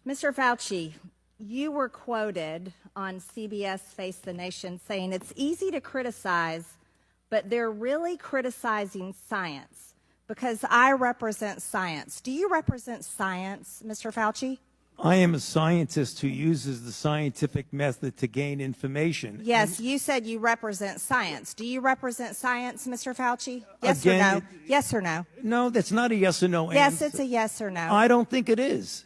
Mr. Fauci, you were quoted on CBS Face the Nation saying it's easy to criticize, but they're really criticizing science because I represent science. Do you represent science, Mr. Fauci? I am a scientist who uses the scientific method to gain information. Yes, you said you represent science. Do you represent science, Mr. Fauci? Yes Again, or no? Yes or no? No, that's not a yes or no Yes, answer. it's a yes or no. I don't think it is.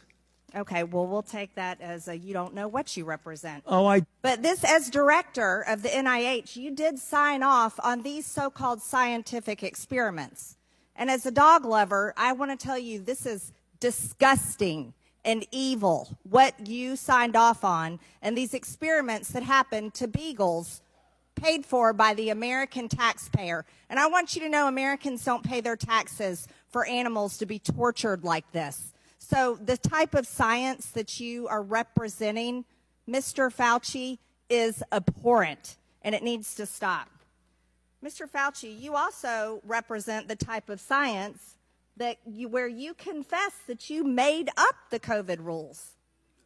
Okay, well, we'll take that as a you don't know what you represent. Oh, But this, as director of the NIH, you did sign off on these so-called scientific experiments. And as a dog lover, I want to tell you this is disgusting and evil, what you signed off on, and these experiments that happened to beagles paid for by the American taxpayer. And I want you to know Americans don't pay their taxes for animals to be tortured like this. So the type of science that you are representing, Mr. Fauci, is abhorrent, and it needs to stop. Mr. Fauci, you also represent the type of science that where you confess that you made up the COVID rules,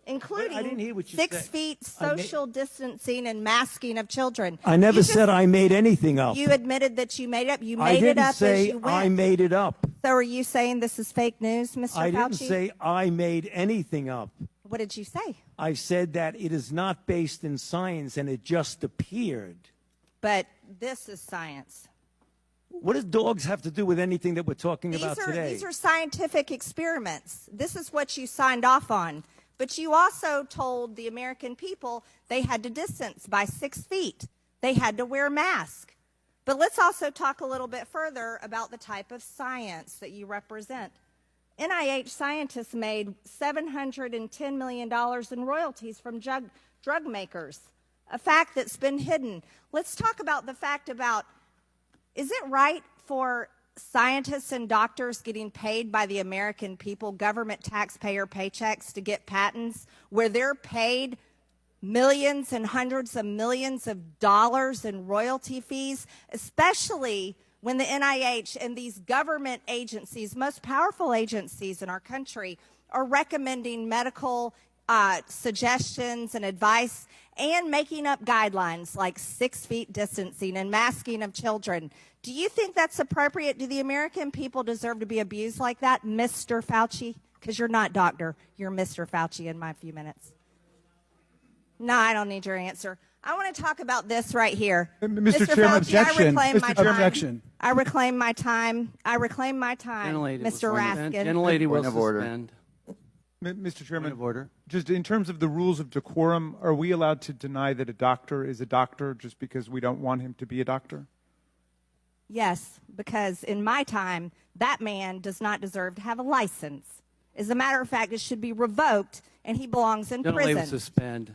including I didn't hear what you 6 said. feet social distancing and masking of children. I never said I made anything up. You admitted that you made it up. You I made it didn't up say as you went. I made it up. So are you saying this is fake news, Mr. Fauci? I didn't say I made anything up. What did you say? I said that it is not based in science and it just appeared. But this is science. What does dogs have to do with anything that we're talking about today? These are scientific experiments. This is what you signed off on. But you also told the American people they had to distance by 6 feet. They had to wear masks. But let's also talk a little bit further about the type of science that you represent. NIH scientists made $710 million in royalties from drug makers, a fact that's been hidden. Let's talk about the fact about, is it right for scientists and doctors getting paid by the American people, government taxpayer paychecks, to get patents where they're paid millions and hundreds of millions of dollars in royalty fees, especially when the NIH and these government agencies, most powerful agencies in our country, are recommending medical suggestions and advice and making up guidelines like 6 feet distancing and masking of children. Do you think that's appropriate? Do the American people deserve to be abused like that, Mr. Fauci? Because you're not doctor. You're Mr. Fauci in my few minutes. No, I don't need your answer. I want to talk about this right here. Mr. Chairman, Fauci, objection. Objection. I reclaim my time. I reclaim my time, Mr. Raskin. Gentlelady will suspend. Mr. Chairman, Point of order. just in terms of the rules of decorum, are we allowed to deny that a doctor is a doctor just because we don't want him to be a doctor? Yes, because in my time, that man does not deserve to have a license. As a matter of fact, it should be revoked, and he belongs in Gentlelady will prison. suspend.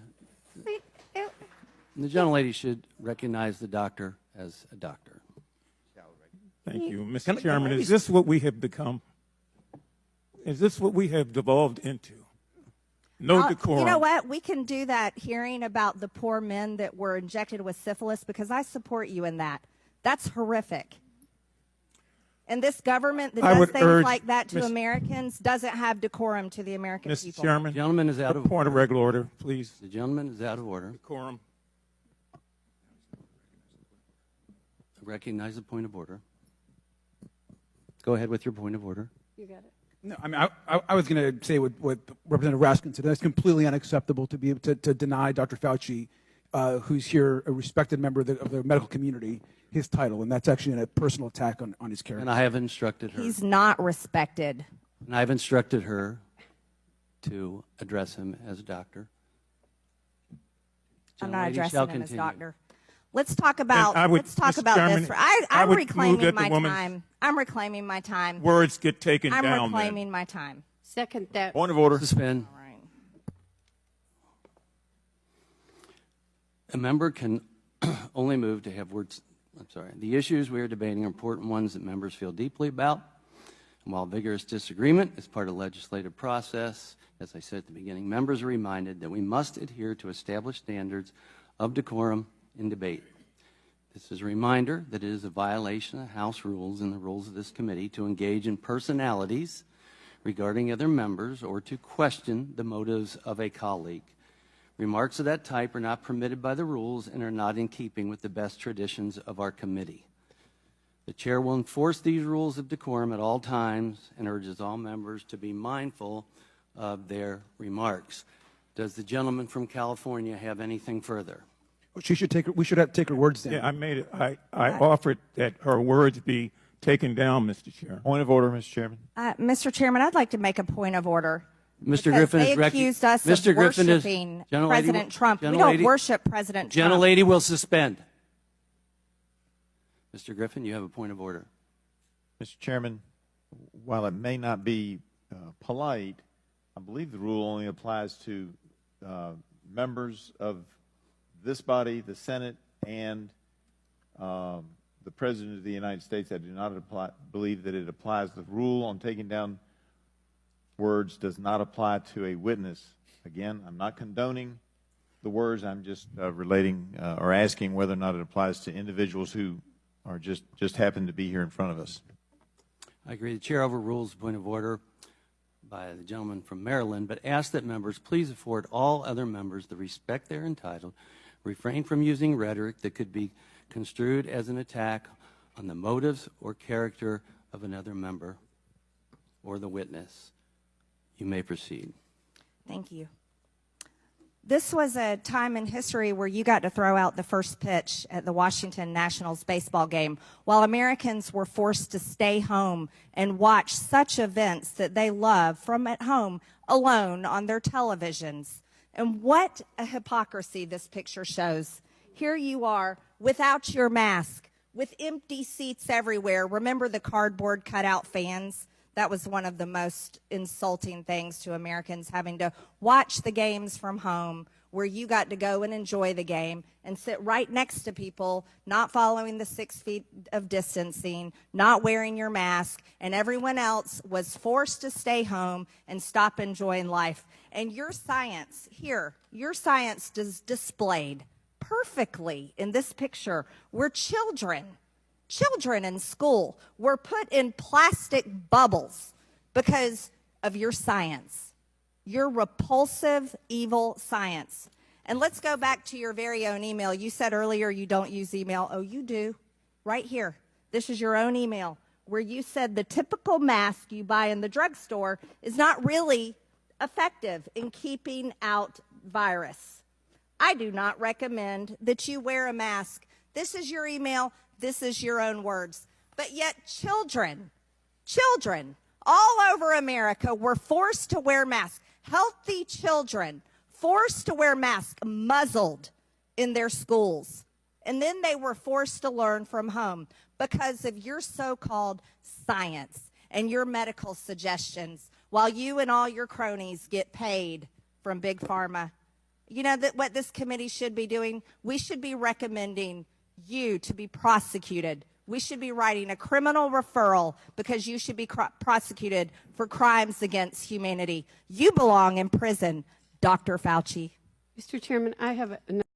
The gentlelady should recognize the doctor as a doctor. Thank you. Mr. Chairman, is this what we have become? Is this what we have devolved into? No decorum. You know what? We can do that hearing about the poor men that were injected with syphilis because I support you in that. That's horrific. And this government that does things like that to Americans doesn't have decorum to the American Mr. people. Chairman, The gentleman is out of point of regular order, please. The gentleman is out of order. Decorum. Recognize the point of order. Go ahead with your point of order. You got it. No, I mean, I was going to say what Representative Raskin said. That's completely unacceptable to be able to deny Dr. Fauci, who's here, a respected member of the medical community, his title, and that's actually a personal attack on his character. And I have instructed her. He's not respected. And I've instructed her to address him as a doctor. I'm not Gentlelady shall addressing him as continue. doctor. Let's talk about Mr. Chairman, this. I I'm would reclaiming move that my the woman's time. I'm reclaiming my time. Words get taken I'm down. reclaiming my time. Second that. Point of order. Suspend. All right. A member can only move to have words. I'm sorry. The issues we are debating are important ones that members feel deeply about. And while vigorous disagreement is part of the legislative process, as I said at the beginning, members are reminded that we must adhere to established standards of decorum in debate. This is a reminder that it is a violation of House rules and the rules of this committee to engage in personalities regarding other members or to question the motives of a colleague. Remarks of that type are not permitted by the rules and are not in keeping with the best traditions of our committee. The chair will enforce these rules of decorum at all times and urges all members to be mindful of their remarks. Does the gentleman from California have anything further? We should have to take her words down. Yeah, I made it. I offered that her words be taken down, Mr. Chair. Point of order, Mr. Chairman. Mr. Chairman, I'd like to make a point of order. Mr. Because Griffin they is accused us Mr. of Griffin is worshiping Gentlelady- President Trump. We don't Gentlelady- worship President Trump. Gentlelady will suspend. Mr. Griffin, you have a point of order. Mr. Chairman, while it may not be polite, I believe the rule only applies to members of this body, the Senate, and the President of the United States. I do not believe that it applies. The rule on taking down words does not apply to a witness. Again, I'm not condoning the words. I'm just relating or asking whether or not it applies to individuals who are just happen to be here in front of us. I agree. The chair overrules the point of order by the gentleman from Maryland, but ask that members please afford all other members the respect they're entitled, refrain from using rhetoric that could be construed as an attack on the motives or character of another member or the witness. You may proceed. Thank you. This was a time in history where you got to throw out the first pitch at the Washington Nationals baseball game, while Americans were forced to stay home and watch such events that they love from at home alone on their televisions. And what a hypocrisy this picture shows. Here you are without your mask, with empty seats everywhere. Remember the cardboard cutout fans? That was one of the most insulting things to Americans, having to watch the games from home, where you got to go and enjoy the game and sit right next to people not following the 6 feet of distancing, not wearing your mask, and everyone else was forced to stay home and stop enjoying life. And your science here, your science is displayed perfectly in this picture, where children in school were put in plastic bubbles because of your science, your repulsive, evil science. And let's go back to your very own email. You said earlier you don't use email. Oh, you do. Right here. This is your own email where you said the typical mask you buy in the drugstore is not really effective in keeping out virus. I do not recommend that you wear a mask. This is your email. This is your own words. But yet children all over America were forced to wear masks. Healthy children forced to wear masks, muzzled in their schools. And then they were forced to learn from home because of your so-called science and your medical suggestions, while you and all your cronies get paid from Big Pharma. You know that what this committee should be doing? We should be recommending you to be prosecuted. We should be writing a criminal referral because you should be prosecuted for crimes against humanity. You belong in prison, Dr. Fauci. Mr. Chairman, I have